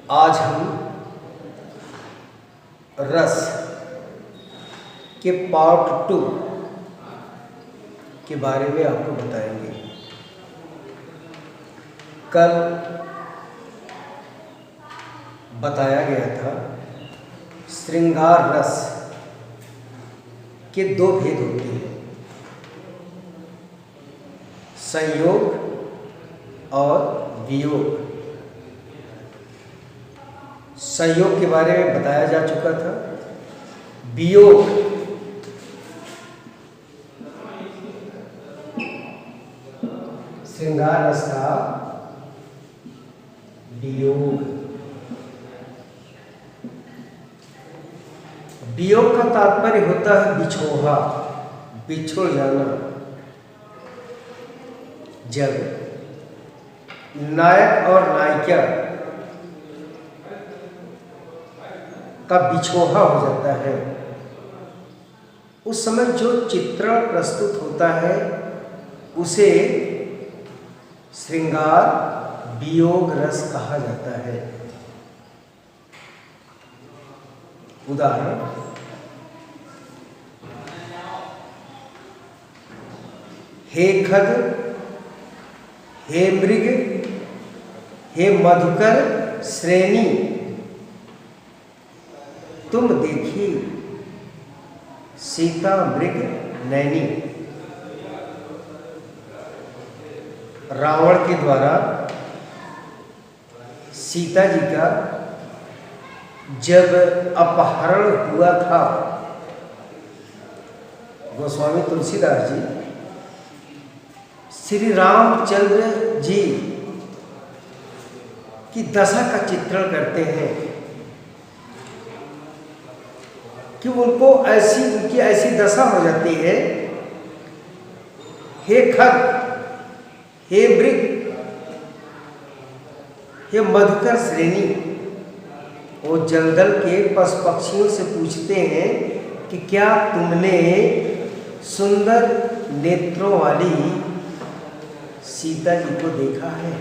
आज हम रस के पार्ट 2 के बारे में आपको बताएंगे। कल बताया गया था श्रृंगार रस के 2 भेद होते हैं, संयोग और वियोग। संयोग के बारे में बताया जा चुका था। वियोग श्रृंगार रस का वियोग। वियोग का तात्पर्य होता है बिछोहा, बिछुड़ जाना। जब नायक और नायिका का बिछोहा हो जाता है, उस समय जो चित्रण प्रस्तुत होता है उसे श्रृंगार वियोग रस कहा जाता है। उदाहरण, हे खग, हे मृग, हे मधुकर श्रेणी, तुम देखी सीता मृग नैनी। रावण के द्वारा सीता जी का जब अपहरण हुआ था, गोस्वामी तुलसीदास जी श्री रामचंद्र जी की दशा का चित्रण करते हैं कि उनकी ऐसी दशा हो जाती है। हे खग, हे मृग, हे मधुकर श्रेणी, वो जंगल के पशु पक्षियों से पूछते हैं कि क्या तुमने सुंदर नेत्रों वाली सीता जी को देखा है।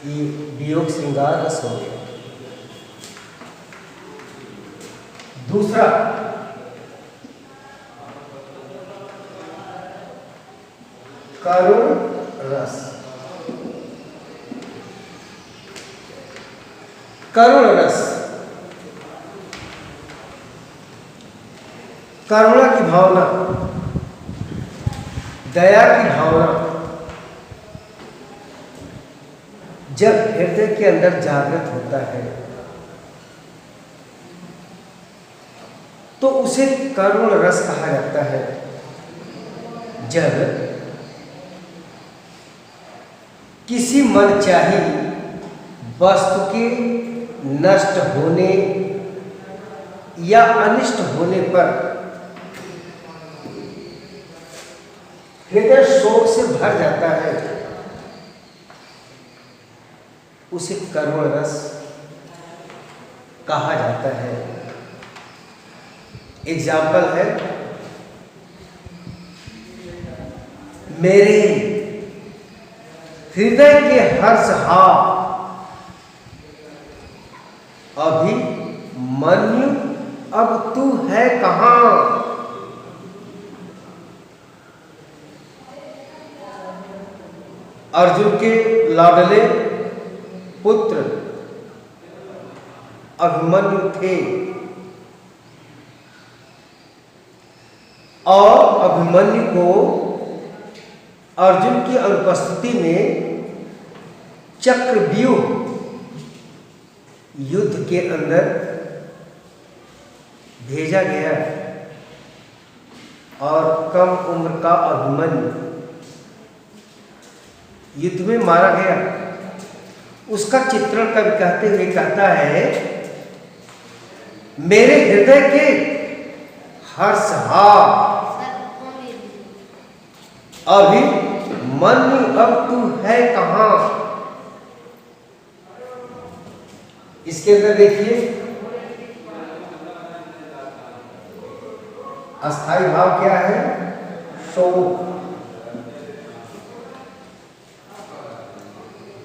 ये वियोग श्रृंगार रस हो गया। दूसरा, करुण रस। करुण रस करुणा की भावना, दया की भावना जब हृदय के अंदर जागृत होता है तो उसे करुण रस कहा जाता है। जब किसी मनचाही वस्तु के नष्ट होने या अनिष्ट होने पर हृदय शोक से भर जाता है, उसे करुण रस कहा जाता है। एग्जाम्पल है, मेरे हृदय के हर्ष हा अभिमन्यु, अब तू है कहाँ। अर्जुन के लाडले पुत्र अभिमन्यु थे और अभिमन्यु को अर्जुन की अनुपस्थिति में चक्रव्यूह युद्ध के अंदर भेजा गया और कम उम्र का अभिमन्यु युद्ध में मारा गया। उसका चित्रण कवि कहते हुए कहता है, मेरे हृदय के हर्ष हा अभिमन्यु, अब तू है कहाँ। इसके अंदर देखिए, अस्थाई भाव क्या है, शोक।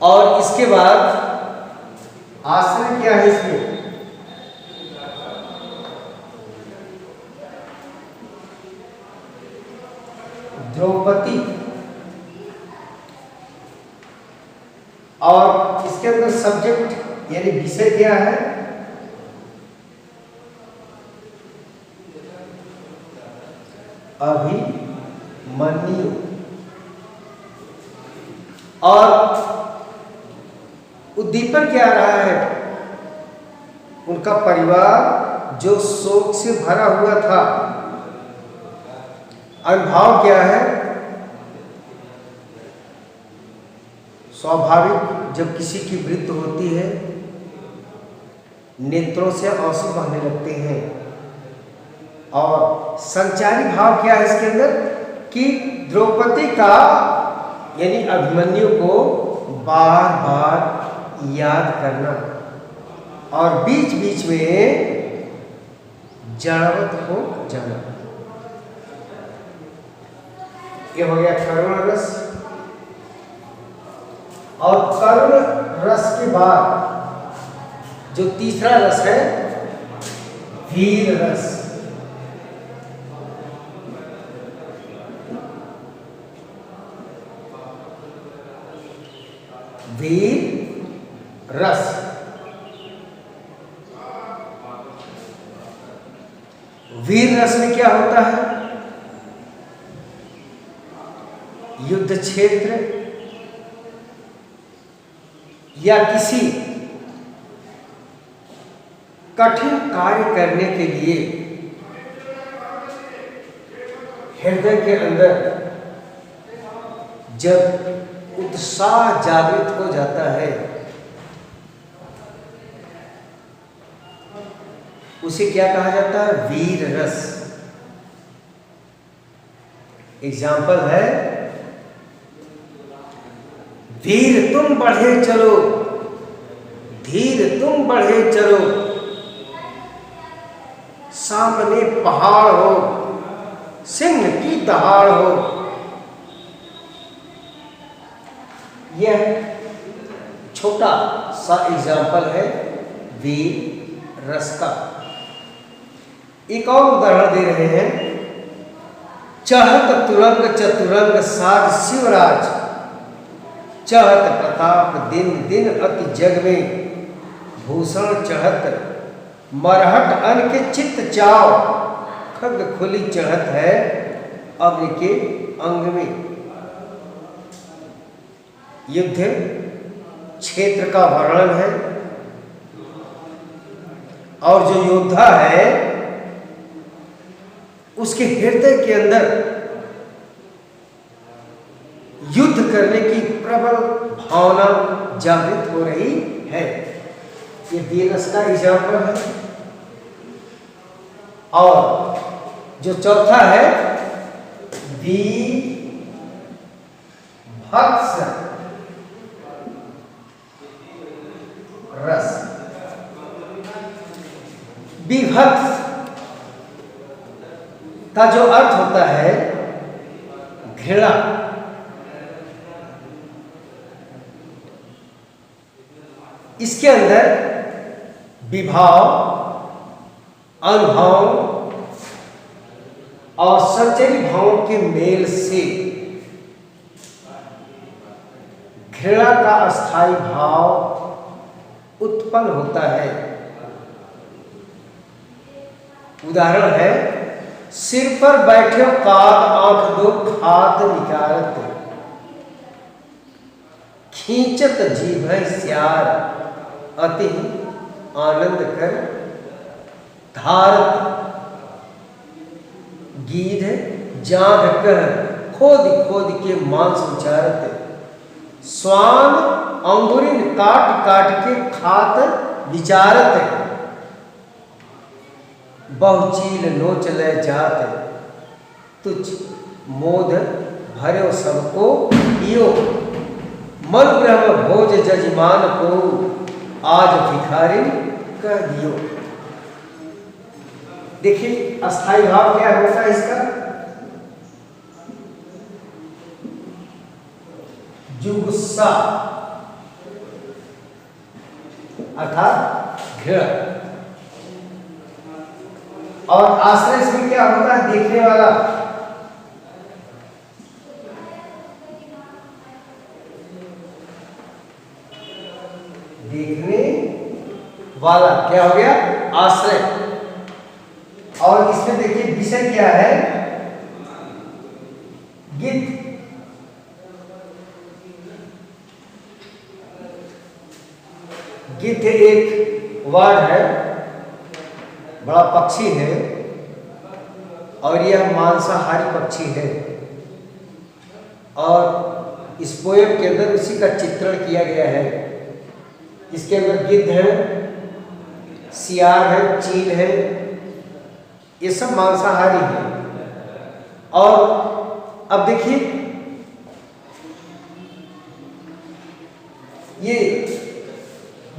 और इसके बाद आश्रय क्या है इसमें? द्रौपदी। और इसके अंदर सब्जेक्ट यानी विषय क्या है? अभिमन्यु। और उद्दीपक क्या रहा है? उनका परिवार जो शोक से भरा हुआ था। अनुभाव क्या है? स्वाभाविक जब किसी की मृत्यु होती है नेत्रों से आंसू बहने लगते हैं। और संचारी भाव क्या है इसके अंदर? कि द्रौपदी का यानी अभिमन्यु को बार बार याद करना और बीच बीच में जड़वत हो जाना। ये हो गया करुण रस। और करुण रस के बाद जो तीसरा रस है वीर रस। वीर रस। वीर रस में क्या होता है? युद्ध क्षेत्र या किसी कठिन कार्य करने के लिए हृदय के अंदर जब उत्साह जागृत हो जाता है उसे क्या कहा जाता है? वीर रस। एग्जाम्पल है, वीर तुम बढ़े चलो, धीर तुम बढ़े चलो, सामने पहाड़ हो, सिंह की दहाड़ हो। यह छोटा सा एग्जाम्पल है वीर रस का। एक और उदाहरण दे रहे हैं। चहत तुरंग चतुरंग साज शिवराज, चहत प्रताप दिन दिन अति जग में, भूषण चढ़त मरहट अन के चित्त चाव, खग खुली चढ़त है अग्नि के अंग में। युद्ध क्षेत्र का वर्णन है और जो योद्धा है उसके हृदय के अंदर युद्ध करने की प्रबल भावना जागृत हो रही है। ये वीररस का एग्जाम्पल है। और जो चौथा है विभत्स रस। विभत्स का जो अर्थ होता है घृणा। इसके अंदर विभाव, अनुभव और संचरी भावों के मेल से घृणा का अस्थायी भाव उत्पन्न होता है। उदाहरण है, सिर पर बैठे काग आंख दो खात निकारत, खींचत जीभ स्यार अति आनंद कर धारत, गीध जांघ कह खोद खोद के मांस उचारत, स्वान अंगुरिन काट काट के खात विचारत, बहुचील नोच ले जात, तुझ मोद भर्यो सबको पियो, मन ब्रह्म भोज जजमान को आज भिखारी कह दियो। देखिए अस्थाई भाव क्या होता है इसका? जुगुस्सा, अर्थात घेरा। और आश्रय इसमें क्या होता है, देखने वाला। देखने वाला क्या हो गया, आश्रय। और इसमें देखिए विषय क्या है, गिद्ध। गिद्ध एक वर्ड है, बड़ा पक्षी है और यह मांसाहारी पक्षी है। और इस पोएम के अंदर उसी का चित्रण किया गया है। इसके अंदर गिद्ध है, सियार है, चील है, ये सब मांसाहारी है। और अब देखिए ये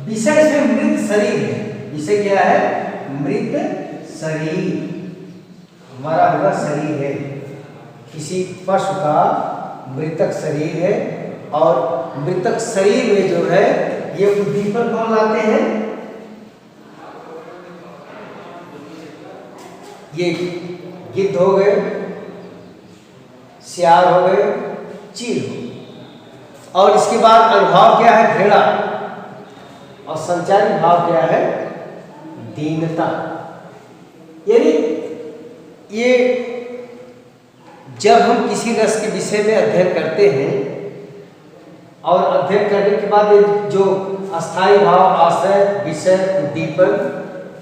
विषय इसमें मृत शरीर है। विषय क्या है, मृत शरीर, मरा हुआ शरीर है, किसी पशु का मृतक शरीर है। और मृतक शरीर में जो है ये उद्दीपक कौन लाते हैं, ये गिद्ध हो गए, सियार हो गए, चील हो गए। और इसके बाद अनुभाव क्या है, घेरा। और संचारी भाव क्या है, दीनता। यानी ये जब हम किसी रस के विषय में अध्ययन करते हैं और अध्ययन करने के बाद जो अस्थाई भाव, आश्रय, विषय, उद्दीपन,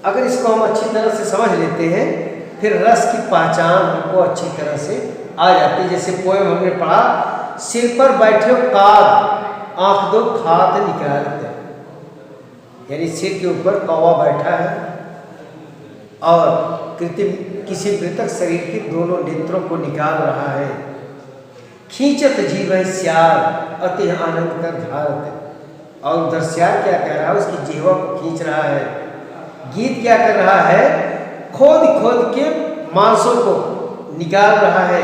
अगर इसको हम अच्छी तरह से समझ लेते हैं फिर रस की पहचान हमको अच्छी तरह से आ जाती है। जैसे पोएम हमने पढ़ा, सिर पर बैठे काग आंख दो खाद निकालते, यानी सिर के ऊपर कौवा बैठा है और कृत्रिम किसी मृतक शरीर के दोनों नेत्रों को निकाल रहा है। खींचत जीव है सियार अति आनंद कर धारत। और उधर सियार क्या कह रहा है, उसकी जीवा को खींच रहा है। गीत क्या कर रहा है, खोद खोद के मांसों को निकाल रहा है।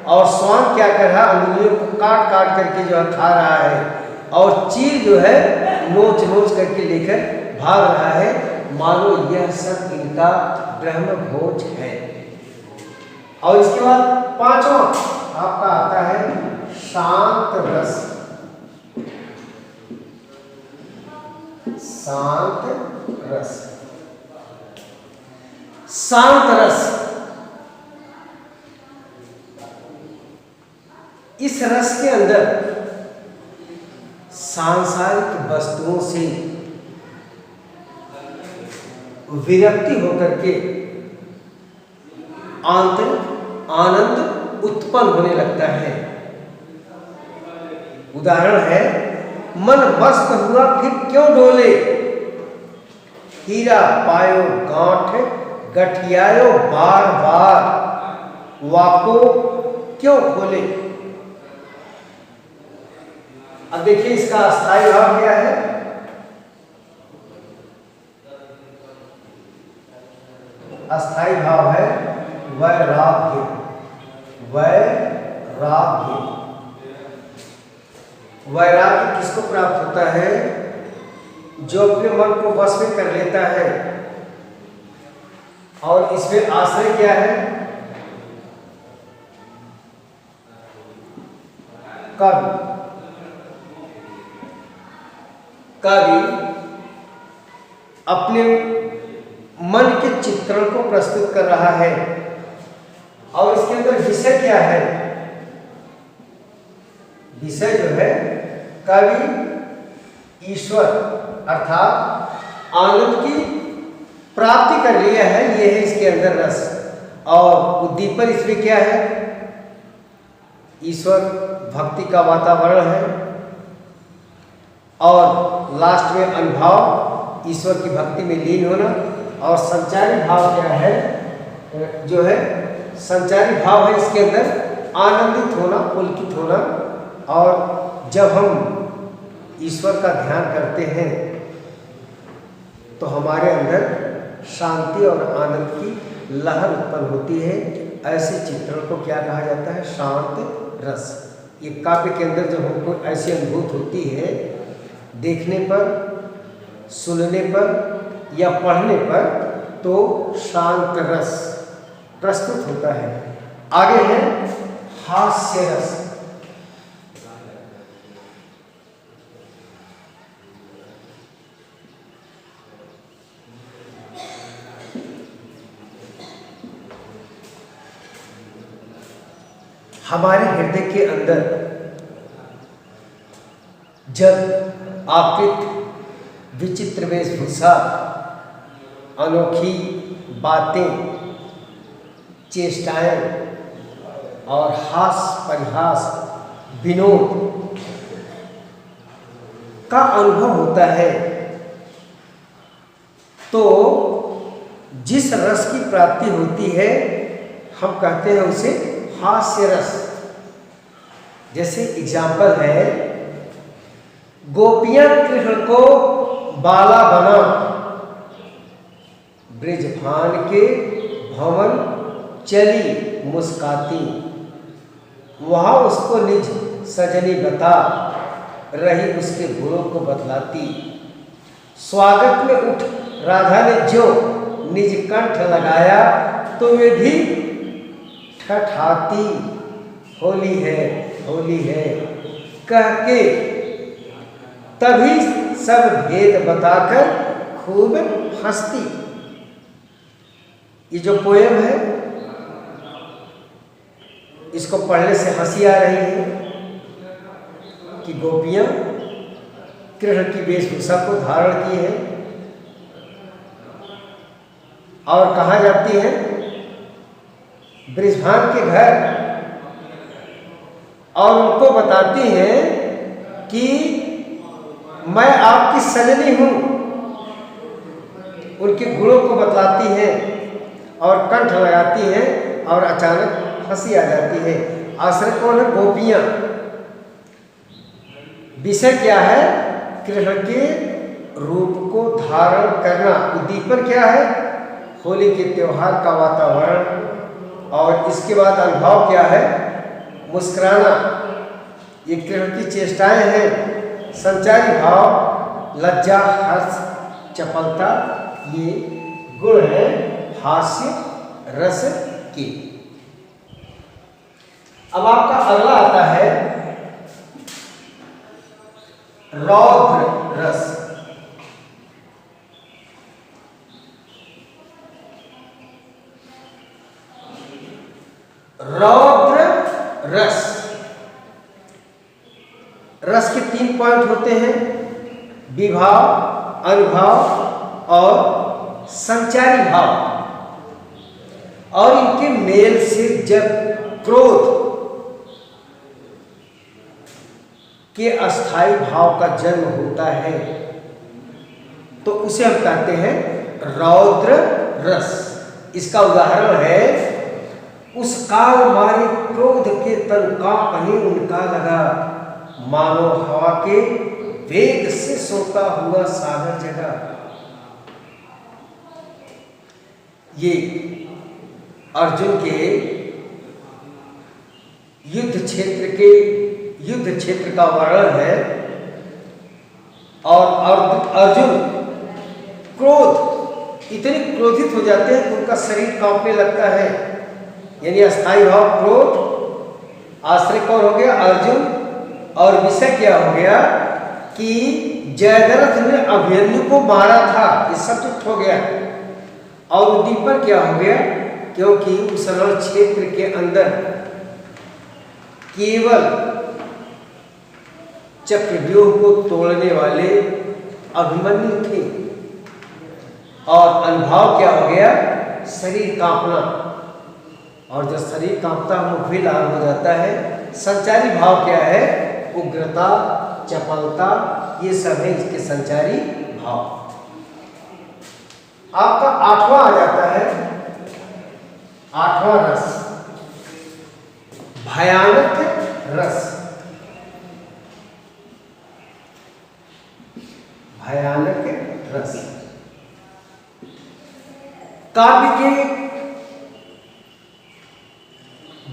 और श्वान क्या कर रहा है, अंगुलियों को काट काट करके जो है खा रहा है। और चील जो है नोच नोच करके लेकर भाग रहा है, मानो यह सब इनका ब्रह्म भोज है। और इसके बाद पांचवा आपका आता है शांत रस। शांत रस, शांत रस, इस रस के अंदर सांसारिक वस्तुओं से विरक्ति होकर के आंतरिक आनंद उत्पन्न होने लगता है। उदाहरण है, मन मस्त हुआ फिर क्यों डोले, हीरा पायो गांठ गठियायो बार बार, वाको क्यों खोले। अब देखिए इसका अस्थाई भाव क्या है, अस्थाई भाव है वैराग्य। वैराग्य, वैराग्य किसको प्राप्त होता है, जो अपने मन को वश में कर लेता है। और इसमें आश्रय क्या है, कवि। कवि अपने मन के चित्रण को प्रस्तुत कर रहा है। और इसके अंदर विषय क्या है, विषय जो है कवि ईश्वर अर्थात आनंद की प्राप्ति कर लिया है, ये है इसके अंदर रस। और उद्दीपन इसमें क्या है, ईश्वर भक्ति का वातावरण है। और लास्ट में अनुभाव, ईश्वर की भक्ति में लीन होना। और संचारी भाव क्या है, जो है संचारी भाव है इसके अंदर आनंदित होना, पुलकित होना। और जब हम ईश्वर का ध्यान करते हैं तो हमारे अंदर शांति और आनंद की लहर उत्पन्न होती है। ऐसे चित्रण को क्या कहा जाता है, शांत रस। ये काव्य के अंदर जब हमको ऐसी अनुभूति होती है, देखने पर सुनने पर या पढ़ने पर तो शांत रस प्रस्तुत होता है। आगे है हास्य रस। हमारे हृदय के अंदर जब आकृत विचित्र वेशभूषा, अनोखी बातें, चेष्टाएं और हास्य परिहास, विनोद का अनुभव होता है, तो जिस रस की प्राप्ति होती है हम कहते हैं उसे हास्य रस। जैसे एग्जाम्पल है, गोपियां कृष्ण को बाला बना ब्रिजभान के भवन चली मुस्काती, वहां उसको निज सजनी बता रही उसके गुणों को बतलाती। स्वागत में उठ राधा ने जो निज कंठ लगाया तो वे भी ठठाती, होली है कह के तभी सब भेद बताकर खूब हंसती। ये जो पोएम है इसको पढ़ने से हंसी आ रही है कि गोपियां कृष्ण की वेशभूषा को धारण की है और कहाँ जाती हैं? ब्रिजभान के घर, और उनको बताती हैं कि मैं आपकी सजनी हूं। उनके गुणों को बतलाती हैं और कंठ लगाती हैं और अचानक हंसी आ जाती है। आश्रय कौन है? गोपियां। विषय क्या है? कृष्ण के रूप को धारण करना। उद्दीपन क्या है? होली के त्योहार का वातावरण। और इसके बाद अनुभव क्या है? मुस्कुराना। ये कृष्ण की चेष्टाएं हैं। संचारी भाव, लज्जा, हर्ष, चपलता, ये गुण है हास्य रस के। अब आपका अगला आता है रौद्र रस। रौद्र रस, रस के 3 पॉइंट होते हैं: विभाव, अनुभाव और संचारी भाव। और इनके मेल से जब क्रोध के अस्थाई भाव का जन्म होता है तो उसे हम कहते हैं रौद्र रस। इसका उदाहरण है, उस काल मारे क्रोध के तन कांपने उनका लगा, मानो हवा के वेग से सोता हुआ सागर जगा। ये अर्जुन के युद्ध क्षेत्र का वर्णन है। और अर्जुन इतने क्रोधित हो जाते हैं कि उनका शरीर कांपने लगता है। यानी अस्थाई भाव क्रोध। आश्रय कौन हो गया? अर्जुन। और विषय क्या हो गया कि जयद्रथ ने अभिमन्यु को मारा था, ये सब्जेक्ट हो गया। और उद्दीपन क्या हो गया? क्योंकि उस रण क्षेत्र के अंदर केवल चक्रव्यूह को तोड़ने वाले अभिमन्यु थे। और अनुभव क्या हो गया? शरीर कांपना। और जब शरीर कांपता है मुख भी लाल हो जाता है। संचारी भाव क्या है? उग्रता, चपलता, ये सब है इसके संचारी भाव। आपका 8वां आ जाता है, 8वां रस भयानक रस। भयानक रस काव्य के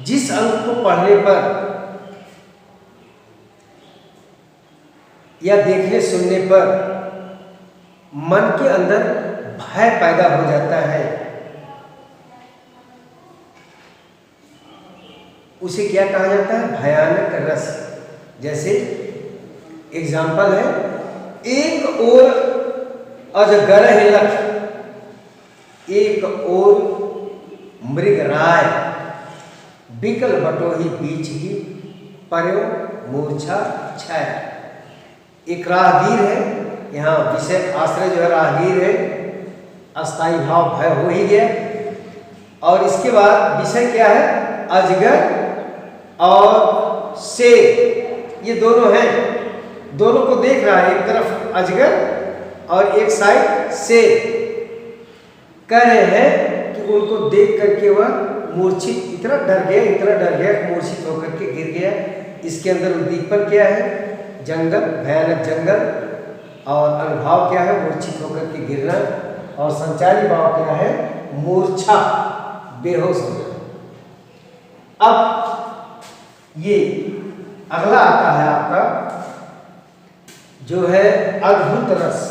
जिस अंक को पढ़ने पर या देखने सुनने पर मन के अंदर भय पैदा हो जाता है, उसे क्या कहा जाता है? भयानक रस। जैसे एग्जाम्पल है, एक ओर अजगर लख, एक ओर मृगराय, बिकल बटोही बीच ही पर्यो मूर्छा छाया। एक राहगीर है, यहाँ विषय आश्रय जो है राहगीर है, अस्थाई भाव भय हो ही गया। और इसके बाद विषय क्या है? अजगर और शेर, ये दोनों हैं, दोनों को देख रहा है, एक तरफ अजगर और एक साइड शेर। कह रहे हैं कि उनको देख करके वह मूर्छित, इतना डर गया, मूर्छित होकर के गिर गया। इसके अंदर उद्दीपन क्या है? जंगल, भयानक जंगल, और अनुभाव क्या है? मूर्छित होकर के गिरना। और संचारी भाव क्या है? मूर्छा, बेहोश हो जाना। अब ये अगला आता है आपका जो है अद्भुत रस।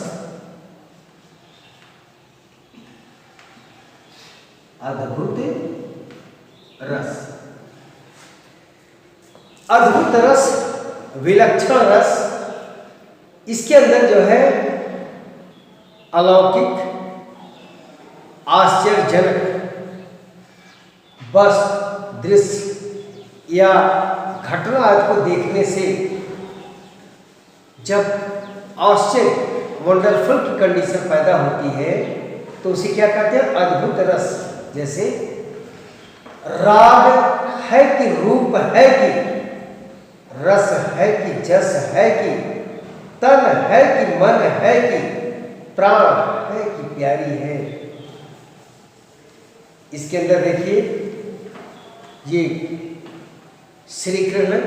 अद्भुत रस, अद्भुत रस, विलक्षण रस। इसके अंदर जो है अलौकिक, आश्चर्यजनक वस्तु, दृश्य या घटना आदि को देखने से जब आश्चर्य, वंडरफुल की कंडीशन पैदा होती है तो उसे क्या कहते हैं? अद्भुत रस। जैसे राग है कि रूप है कि, रस है कि जस है कि, तन है कि मन है कि, प्राण है कि प्यारी है। इसके अंदर देखिए, ये श्री कृष्ण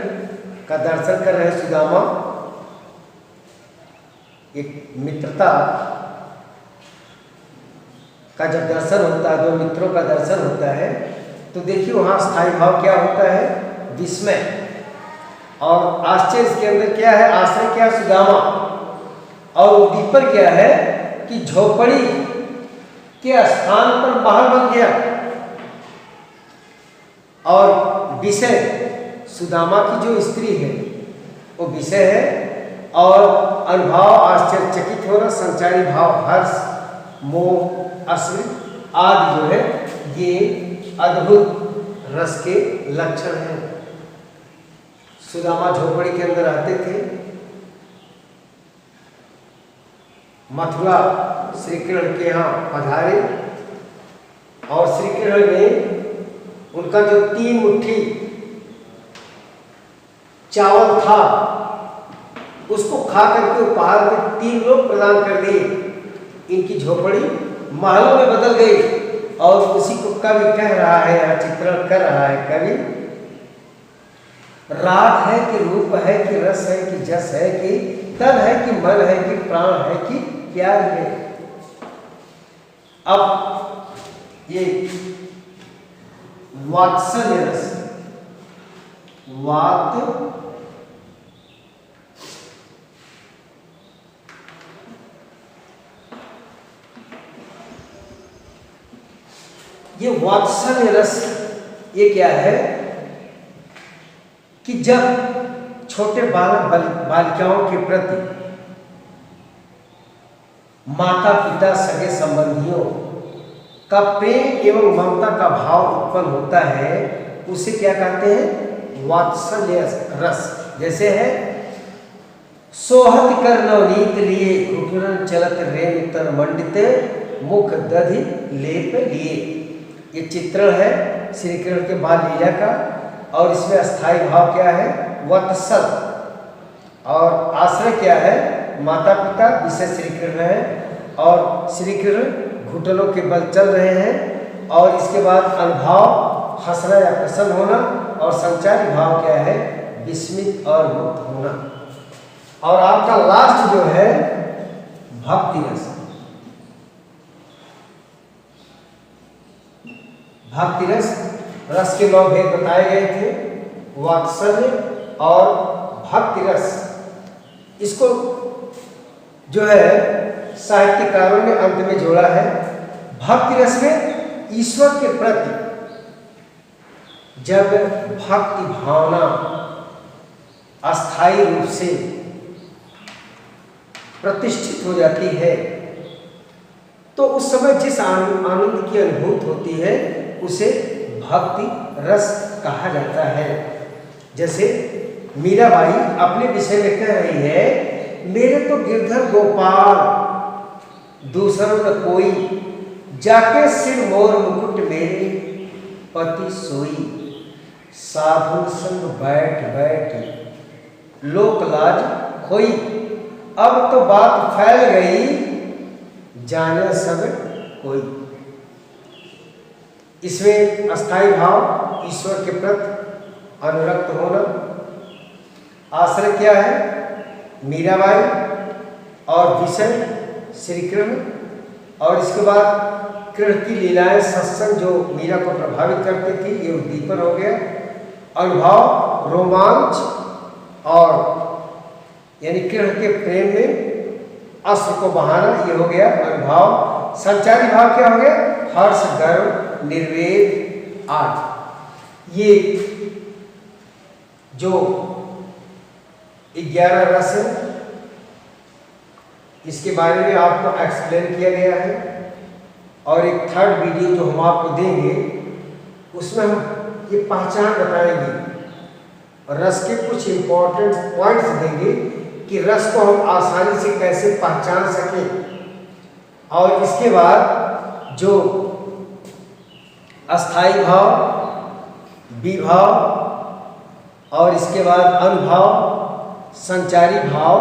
का दर्शन कर रहे हैं सुदामा, एक मित्रता का जब दर्शन होता है, दो मित्रों का दर्शन होता है, तो देखिए वहाँ स्थायी भाव क्या होता है? विस्मय। और आश्चर्य इसके अंदर क्या है? आश्रय क्या है? सुदामा। और उद्दीपन क्या है? कि झोपड़ी के स्थान पर महल बन गया। और विषय सुदामा की जो स्त्री है वो विषय है। और अनुभाव आश्चर्यचकित होना, संचारी भाव हर्ष, मोह, अस्मित आदि जो है ये अद्भुत रस के लक्षण हैं। सुदामा झोपड़ी के अंदर रहते थे। मथुरा श्री कृष्ण के यहाँ पधारे और श्री कृष्ण ने उनका जो 3 मुट्ठी चावल था उसको खा करके उपहार में 3 लोग प्रदान कर दिए। इनकी झोपड़ी महलों में बदल गई। और उसी को कवि कह रहा है, यहाँ चित्रण कर रहा है कवि, राग है कि रूप है कि रस है कि जस है कि तन है कि मन है कि प्राण है कि प्यार है। अब ये वात्सल्य रस, ये वात्सल्य रस, ये क्या है कि जब छोटे बालक बालिकाओं के प्रति माता पिता सगे संबंधियों का प्रेम एवं ममता का भाव उत्पन्न होता है, उसे क्या कहते हैं? वात्सल्य रस। जैसे है, सोहत कर नवनीत लिए, घुटुरन चलत रेन तर मंडित मुख दधि लेप लिए। ये चित्रण है श्री कृष्ण के बाल लीला का। और इसमें अस्थाई भाव क्या है? वत्सल। और आश्रय क्या है? माता पिता, विषय श्री कृष्ण है। और श्री कृष्ण घुटनों के बल चल रहे हैं। और इसके बाद अनुभाव हंसना या प्रसन्न होना। और संचारी भाव क्या है? विस्मित और मुक्त होना। और आपका लास्ट जो है भक्ति रस। भक्ति रस के 9 भेद बताए गए थे, वात्सल्य और भक्ति रस। इसको जो है साहित्यकारों ने अंत में जोड़ा है। भक्ति रस में ईश्वर के प्रति जब भक्ति भावना अस्थायी रूप से प्रतिष्ठित हो जाती है तो उस समय जिस आनंद की अनुभूति होती है उसे भक्ति रस कहा जाता है। जैसे मीराबाई अपने विषय में कह रही है, मेरे तो गिरधर गोपाल दूसरों न कोई, जाके सिर मोर मुकुट मेरे पति सोई, साधु संग बैठ बैठ लोक लाज खोई। अब तो बात फैल गई जाने सब कोई। इसमें अस्थाई भाव ईश्वर के प्रति अनुरक्त होना। आश्रय क्या है? मीराबाई और विषय श्री कृष्ण, और इसके बाद कृष्ण की लीलाएं सत्संग जो मीरा को प्रभावित करती थी, ये उद्दीपन हो गया। अनुभव रोमांच और यानी कृष्ण के प्रेम में अश्रु को बहाना, ये हो गया अनुभव। संचारी भाव क्या हो गया? हर्ष गर्व निर्वेद आठ। ये जो 11 रस है इसके बारे में आपको एक्सप्लेन किया गया है। और एक थर्ड वीडियो जो हम आपको देंगे उसमें हम ये पहचान बताएंगे और रस के कुछ इंपॉर्टेंट पॉइंट्स देंगे कि रस को हम आसानी से कैसे पहचान सकें। और इसके बाद जो अस्थाई भाव, विभाव और इसके बाद अनुभव, संचारी भाव,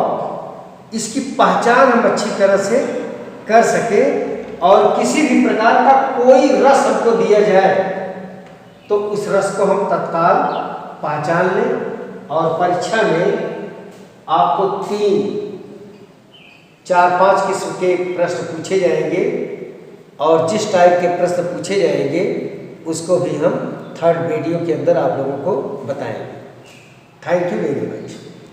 इसकी पहचान हम अच्छी तरह से कर सके। और किसी भी प्रकार का कोई रस हमको दिया जाए तो उस रस को हम तत्काल पहचान लें। और परीक्षा में आपको 3, 4, 5 किस्म के प्रश्न पूछे जाएंगे और जिस टाइप के प्रश्न पूछे जाएंगे उसको भी हम थर्ड वीडियो के अंदर आप लोगों को बताएंगे। Thank you very much.